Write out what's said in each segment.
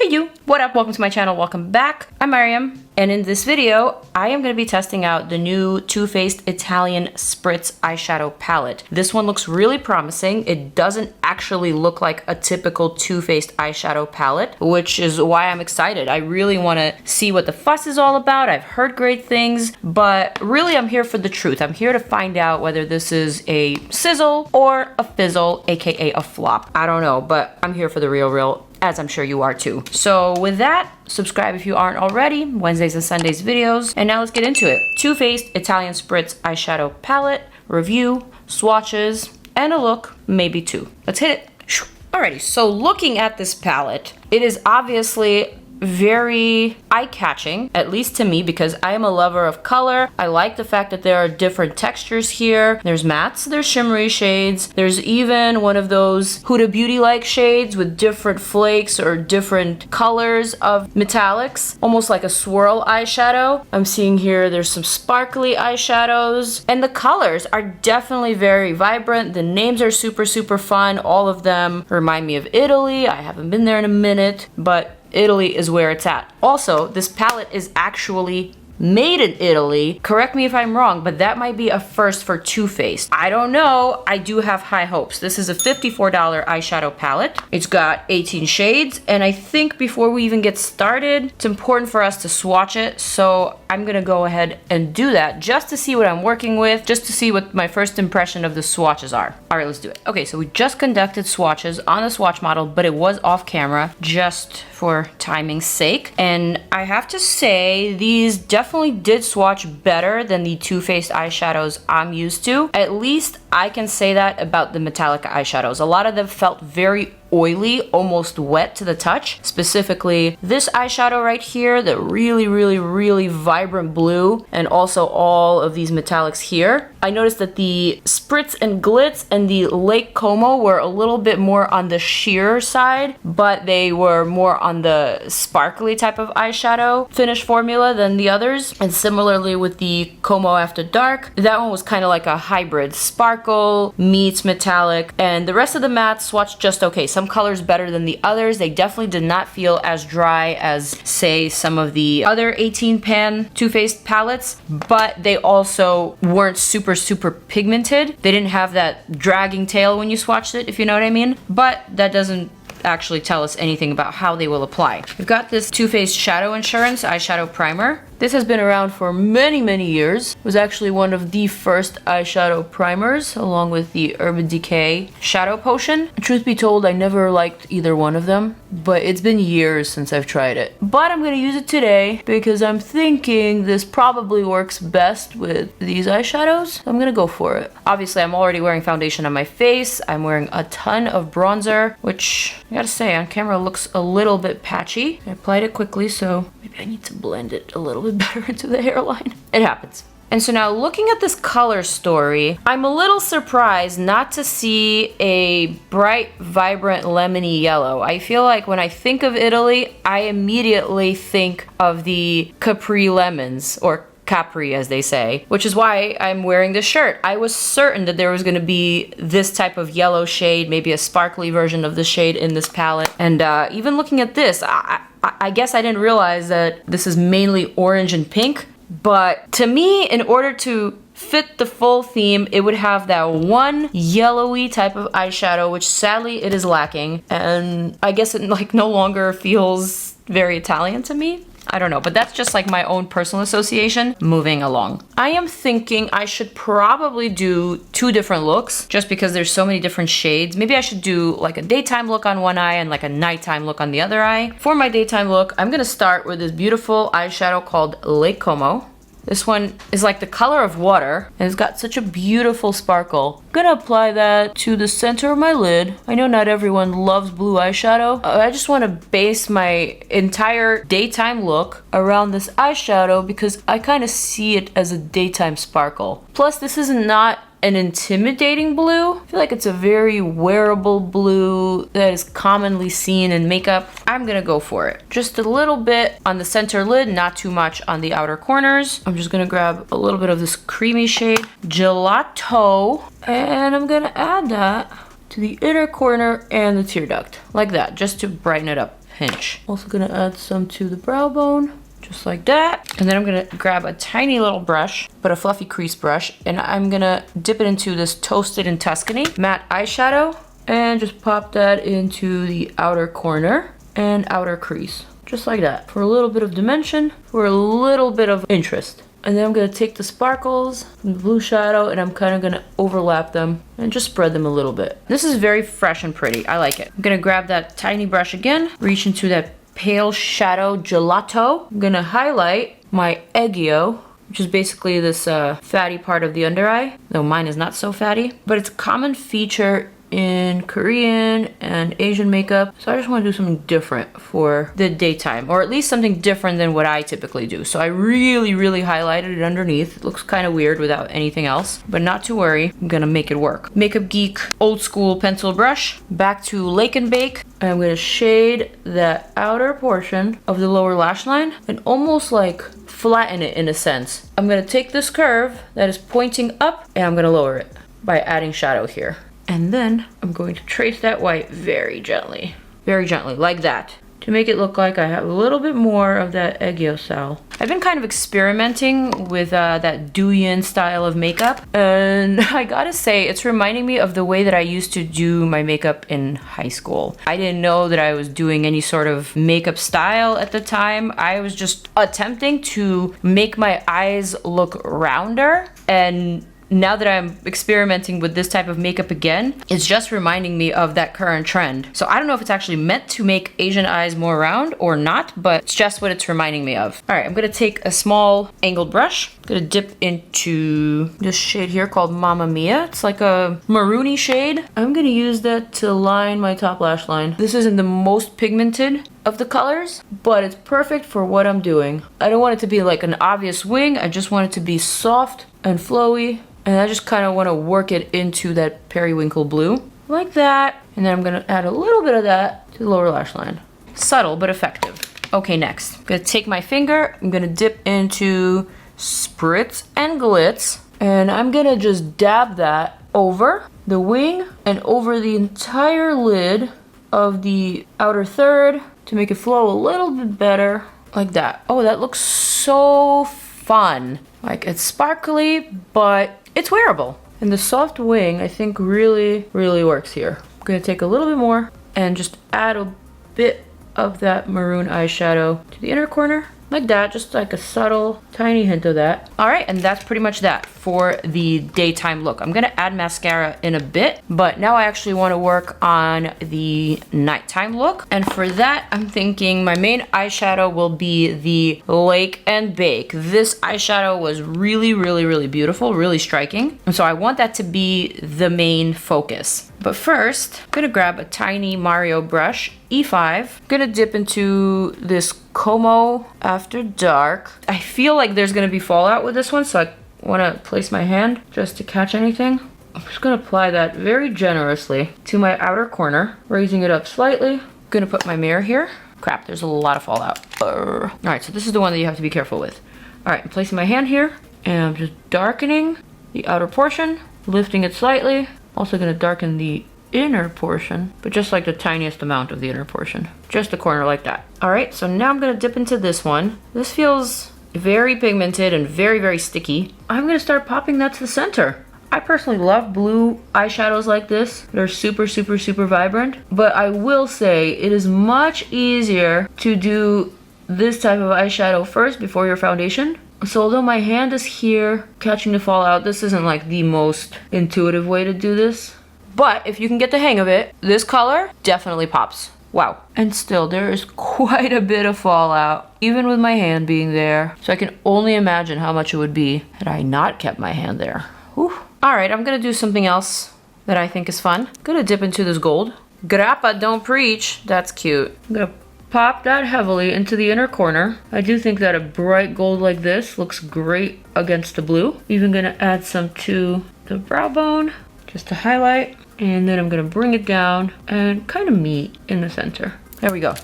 Hey you! What up? Welcome to my channel. Welcome back. I'm Maryam, and in this video, I am going to be testing out the new Too Faced Italian Spritz eyeshadow palette. This one looks really promising. It doesn't actually look like a typical Too Faced eyeshadow palette, which is why I'm excited. I really want to see what the fuss is all about. I've heard great things, but really I'm here for the truth. I'm here to find out whether this is a sizzle or a fizzle, aka a flop. I don't know, but I'm here for the real, as I'm sure you are too. So with that, subscribe if you aren't already. Wednesdays and Sundays videos. And now let's get into it. Too Faced Italian Spritz eyeshadow palette, review, swatches, and a look, maybe two. Let's hit it. Alrighty, so looking at this palette, it is obviously very eye-catching, at least to me, because I am a lover of color. I like the fact that there are different textures here. There's mattes, there's shimmery shades, there's even one of those Huda Beauty-like shades with different flakes or different colors of metallics, almost like a swirl eyeshadow. I'm seeing here there's some sparkly eyeshadows, and the colors are definitely very vibrant. The names are super fun. All of them remind me of Italy. I haven't been there in a minute, but Italy is where it's at. Also, this palette is actually made in Italy. Correct me if I'm wrong, but that might be a first for Too Faced. I don't know. I do have high hopes. This is a $54 eyeshadow palette. It's got 18 shades, and I think before we even get started, it's important for us to swatch it. So I'm gonna go ahead and do that just to see what I'm working with, just to see what my first impression of the swatches are. All right, let's do it. Okay, so we just conducted swatches on the swatch model, but it was off camera just for timing's sake. And I have to say, these definitely did swatch better than the Too Faced eyeshadows I'm used to. At least I can say that about the metallic eyeshadows. A lot of them felt very oily, almost wet to the touch. Specifically, this eyeshadow right here, the really vibrant blue, and also all of these metallics here. I noticed that the Spritz and Glitz and the Lake Como were a little bit more on the sheer side, but they were more on the sparkly type of eyeshadow finish formula than the others. And similarly with the Como After Dark, that one was kind of like a hybrid. Sparkle meets metallic, and the rest of the mattes swatched just okay. Some colors better than the others. They definitely did not feel as dry as, say, some of the other 18 pan Too Faced palettes, but they also weren't super pigmented. They didn't have that dragging tail when you swatched it, if you know what I mean. But that doesn't actually tell us anything about how they will apply. We've got this Too Faced Shadow Insurance eyeshadow primer. This has been around for many years. It was actually one of the first eyeshadow primers, along with the Urban Decay Shadow Potion. Truth be told, I never liked either one of them, but it's been years since I've tried it. But I'm gonna use it today because I'm thinking this probably works best with these eyeshadows. I'm gonna go for it. Obviously, I'm already wearing foundation on my face. I'm wearing a ton of bronzer, which I gotta say, on camera looks a little bit patchy. I applied it quickly, so maybe I need to blend it a little bit better into the hairline. It happens. And so now looking at this color story, I'm a little surprised not to see a bright, vibrant lemony yellow. I feel like when I think of Italy, I immediately think of the Capri lemons, or Capri as they say, which is why I'm wearing this shirt. I was certain that there was going to be this type of yellow shade, maybe a sparkly version of the shade in this palette. And even looking at this, I guess I didn't realize that this is mainly orange and pink. But to me, in order to fit the full theme, it would have that one yellowy type of eyeshadow, which sadly it is lacking. And I guess it like no longer feels very Italian to me. I don't know, but that's just like my own personal association. Moving along. I am thinking I should probably do two different looks just because there's so many different shades. Maybe I should do like a daytime look on one eye and like a nighttime look on the other eye. For my daytime look, I'm gonna start with this beautiful eyeshadow called Lake Como. This one is like the color of water, and it's got such a beautiful sparkle. I'm gonna apply that to the center of my lid. I know not everyone loves blue eyeshadow. I just want to base my entire daytime look around this eyeshadow because I kind of see it as a daytime sparkle. Plus, this is not an intimidating blue. I feel like it's a very wearable blue that is commonly seen in makeup. I'm gonna go for it. Just a little bit on the center lid, not too much on the outer corners. I'm just gonna grab a little bit of this creamy shade, Gelato, and I'm gonna add that to the inner corner and the tear duct, like that, just to brighten it up. pinch. Also gonna add some to the brow bone, just like that. And then I'm gonna grab a tiny little brush, but a fluffy crease brush, and I'm gonna dip it into this Toasted in Tuscany matte eyeshadow and just pop that into the outer corner and outer crease, just like that, for a little bit of dimension, for a little bit of interest. And then I'm gonna take the sparkles, the blue shadow, and I'm kind of gonna overlap them and just spread them a little bit. This is very fresh and pretty. I like it. I'm gonna grab that tiny brush again, reach into that pale shadow gelato. I'm gonna highlight my Eggio, which is basically this fatty part of the under eye, though mine is not so fatty, but it's a common feature in Korean and Asian makeup. So I just want to do something different for the daytime, or at least something different than what I typically do. So I really highlighted it underneath. It looks kind of weird without anything else, but not to worry, I'm gonna make it work. Makeup Geek old school pencil brush, back to Lake and Bake. And I'm gonna shade that outer portion of the lower lash line and almost like flatten it in a sense. I'm gonna take this curve that is pointing up and I'm gonna lower it by adding shadow here. And then I'm going to trace that white very gently, like that, to make it look like I have a little bit more of that Eggio style. I've been kind of experimenting with that Douyin style of makeup, and I gotta say, it's reminding me of the way that I used to do my makeup in high school. I didn't know that I was doing any sort of makeup style at the time. I was just attempting to make my eyes look rounder, and now that I'm experimenting with this type of makeup again, it's just reminding me of that current trend. So I don't know if it's actually meant to make Asian eyes more round or not, but it's just what it's reminding me of. All right, I'm gonna take a small angled brush. I'm gonna dip into this shade here called Mamma Mia. It's like a maroony shade. I'm gonna use that to line my top lash line. This isn't the most pigmented of the colors, but it's perfect for what I'm doing. I don't want it to be like an obvious wing. I just want it to be soft and flowy. And I just kind of want to work it into that periwinkle blue, like that. And then I'm going to add a little bit of that to the lower lash line. Subtle, but effective. Okay, next. I'm going to take my finger, I'm going to dip into Spritz and Glitz, and I'm going to just dab that over the wing and over the entire lid of the outer third to make it flow a little bit better, like that. Oh, that looks so fun. Like, it's sparkly, but it's wearable. And the soft wing, I think, really works here. I'm gonna take a little bit more and just add a bit of that maroon eyeshadow to the inner corner, like that, just like a subtle, tiny hint of that. All right, and that's pretty much that for the daytime look. I'm gonna add mascara in a bit, but now I actually wanna work on the nighttime look. And for that, I'm thinking my main eyeshadow will be the Lake and Bake. This eyeshadow was really beautiful, really striking. And so I want that to be the main focus. But first, I'm gonna grab a tiny Mario brush, E5. I'm gonna dip into this Como After Dark. I feel like there's gonna be fallout with this one, so I wanna place my hand just to catch anything. I'm just gonna apply that very generously to my outer corner, raising it up slightly. I'm gonna put my mirror here. Crap, there's a lot of fallout. All right, so this is the one that you have to be careful with. All right, I'm placing my hand here, and I'm just darkening the outer portion, lifting it slightly. Also gonna darken the inner portion, but just like the tiniest amount of the inner portion. Just the corner like that. All right, so now I'm gonna dip into this one. This feels very pigmented and very sticky. I'm gonna start popping that to the center. I personally love blue eyeshadows like this. They're super vibrant, but I will say it is much easier to do this type of eyeshadow first before your foundation. So although my hand is here catching the fallout, this isn't like the most intuitive way to do this. But if you can get the hang of it, this color definitely pops. Wow. And still, there is quite a bit of fallout, even with my hand being there. So I can only imagine how much it would be had I not kept my hand there. Whew. All right, I'm gonna do something else that I think is fun. I'm gonna dip into this gold. Grappa, don't preach. That's cute. I'm gonna pop that heavily into the inner corner. I do think that a bright gold like this looks great against the blue. Even gonna add some to the brow bone, just to highlight. And then I'm gonna bring it down and kind of meet in the center. There we go.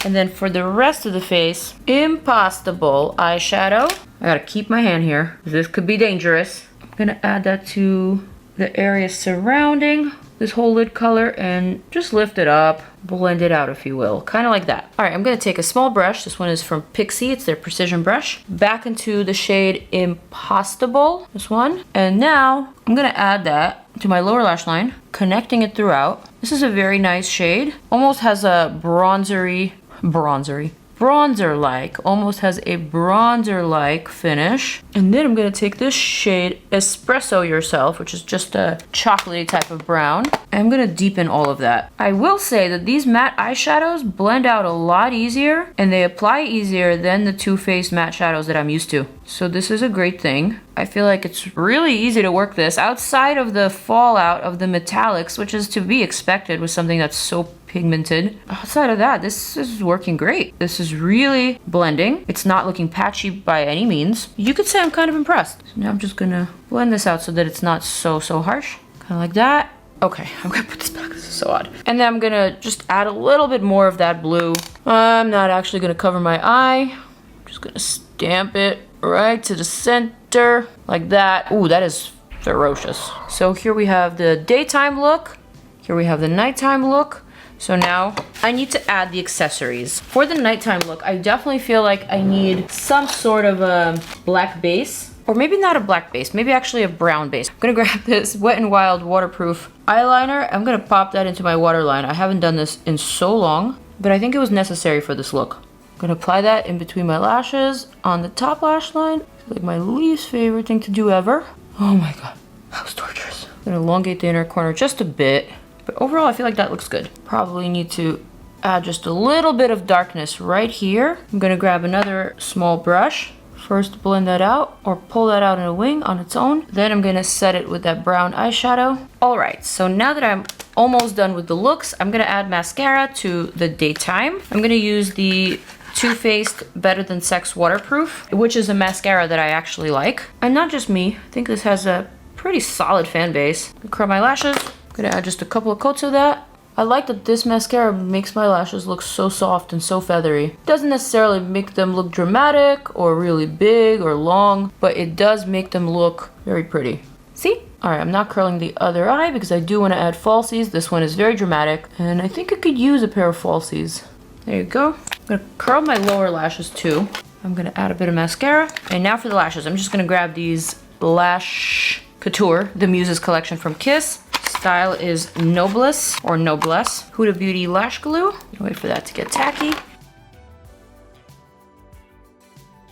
And then for the rest of the face, Impossible eyeshadow. I gotta keep my hand here. This could be dangerous. I'm gonna add that to the area surrounding this whole lid color and just lift it up, blend it out if you will, kind of like that. All right, I'm gonna take a small brush. This one is from Pixi, it's their precision brush. Back into the shade Impostable, this one. And now I'm gonna add that to my lower lash line, connecting it throughout. This is a very nice shade. Almost has a bronzer-like, almost has a bronzer-like finish. And then I'm gonna take this shade Espresso Yourself, which is just a chocolatey type of brown. And I'm gonna deepen all of that. I will say that these matte eyeshadows blend out a lot easier and they apply easier than the Too Faced matte shadows that I'm used to. So this is a great thing. I feel like it's really easy to work this outside of the fallout of the metallics, which is to be expected with something that's so pigmented. Outside of that, this is working great. This is really blending. It's not looking patchy by any means. You could say I'm kind of impressed. So now I'm just gonna blend this out so that it's not so harsh. Kind of like that. Okay, I'm gonna put this back. This is so odd. And then I'm gonna just add a little bit more of that blue. I'm not actually gonna cover my eye. I'm just gonna stamp it right to the center like that. Ooh, that is ferocious. So here we have the daytime look. Here we have the nighttime look. So now I need to add the accessories. For the nighttime look, I definitely feel like I need some sort of a black base, or maybe not a black base, maybe actually a brown base. I'm gonna grab this Wet n Wild waterproof eyeliner. I'm gonna pop that into my waterline. I haven't done this in so long, but I think it was necessary for this look. I'm gonna apply that in between my lashes on the top lash line. It's like my least favorite thing to do ever. Oh my God, that was torturous. I'm gonna elongate the inner corner just a bit. But overall, I feel like that looks good. Probably need to add just a little bit of darkness right here. I'm gonna grab another small brush. First blend that out or pull that out in a wing on its own. Then I'm gonna set it with that brown eyeshadow. All right, so now that I'm almost done with the looks, I'm gonna add mascara to the daytime. I'm gonna use the Too Faced Better Than Sex Waterproof, which is a mascara that I actually like. And not just me, I think this has a pretty solid fan base. Curl my lashes. Gonna add just a couple of coats of that. I like that this mascara makes my lashes look so soft and so feathery. Doesn't necessarily make them look dramatic or really big or long, but it does make them look very pretty. See? All right, I'm not curling the other eye because I do want to add falsies. This one is very dramatic and I think it could use a pair of falsies. There you go. I'm gonna curl my lower lashes too. I'm gonna add a bit of mascara. And now for the lashes, I'm just gonna grab these Lash Couture, the Muses collection from Kiss. Style is Noblesse or Noblesse. Huda Beauty Lash Glue. Wait for that to get tacky.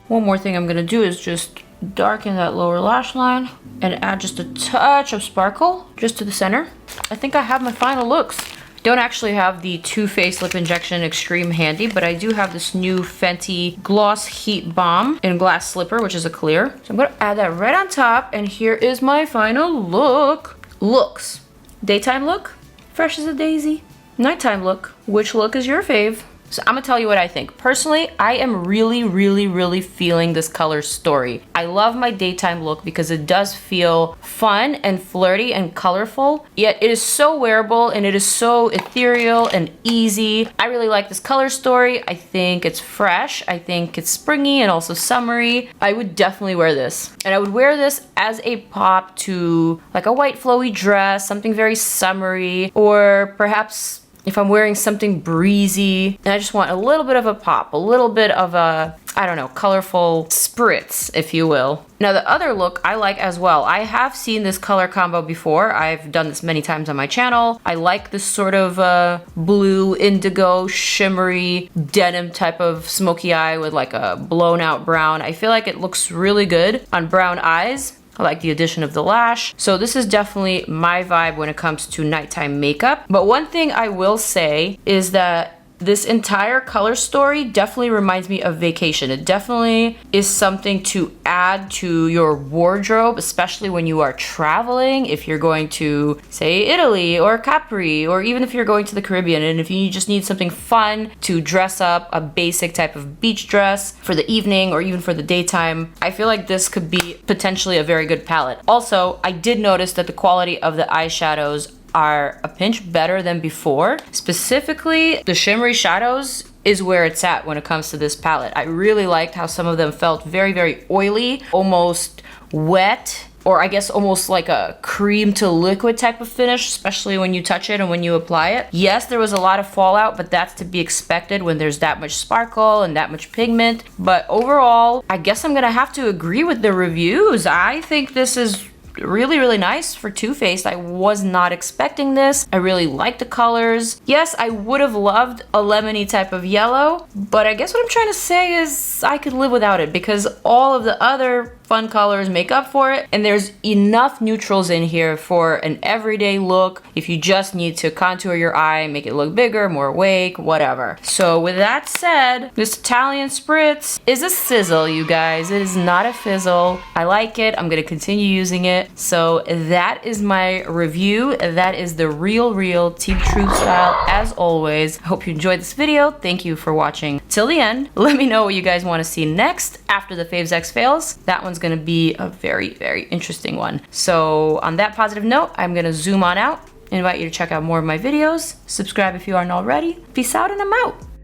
One more thing I'm gonna do is just darken that lower lash line and add just a touch of sparkle just to the center. I think I have my final looks. Don't actually have the Too Faced Lip Injection Extreme handy, but I do have this new Fenty Gloss Heat Balm in Glass Slipper, which is a clear. So I'm gonna add that right on top, and here is my final look. Looks. Daytime look, fresh as a daisy. Nighttime look, which look is your fave? So I'm gonna tell you what I think. Personally, I am really feeling this color story. I love my daytime look because it does feel fun and flirty and colorful, yet it is so wearable and it is so ethereal and easy. I really like this color story. I think it's fresh. I think it's springy and also summery. I would definitely wear this. And I would wear this as a pop to like a white flowy dress, something very summery, or perhaps if I'm wearing something breezy and I just want a little bit of a pop, a little bit of a, I don't know, colorful spritz, if you will. Now the other look I like as well. I have seen this color combo before. I've done this many times on my channel. I like this sort of blue, indigo, shimmery, denim type of smoky eye with like a blown out brown. I feel like it looks really good on brown eyes. I like the addition of the lash. So this is definitely my vibe when it comes to nighttime makeup. But one thing I will say is that this entire color story definitely reminds me of vacation. It definitely is something to add to your wardrobe, especially when you are traveling. If you're going to, say, Italy or Capri, or even if you're going to the Caribbean, and if you just need something fun to dress up, a basic type of beach dress for the evening or even for the daytime, I feel like this could be potentially a very good palette. Also, I did notice that the quality of the eyeshadows are a pinch better than before. Specifically, the shimmery shadows is where it's at when it comes to this palette. I really liked how some of them felt very oily, almost wet, or I guess almost like a cream to liquid type of finish, especially when you touch it and when you apply it. Yes, there was a lot of fallout, but that's to be expected when there's that much sparkle and that much pigment. But overall, I guess I'm gonna have to agree with the reviews. I think this is really nice for Too Faced. I was not expecting this. I really like the colors. Yes, I would have loved a lemony type of yellow, but I guess what I'm trying to say is I could live without it because all of the other fun colors make up for it, and there's enough neutrals in here for an everyday look if you just need to contour your eye, make it look bigger, more awake, whatever. So with that said, this Italian Spritz is a sizzle, you guys. It is not a fizzle. I like it. I'm gonna continue using it. So that is my review. That is the real Team Truth style as always. I hope you enjoyed this video. Thank you for watching till the end. Let me know what you guys want to see next after the Faves X fails. That one's gonna be a very interesting one. So on that positive note, I'm gonna zoom on out, invite you to check out more of my videos, subscribe if you aren't already. Peace out and I'm out.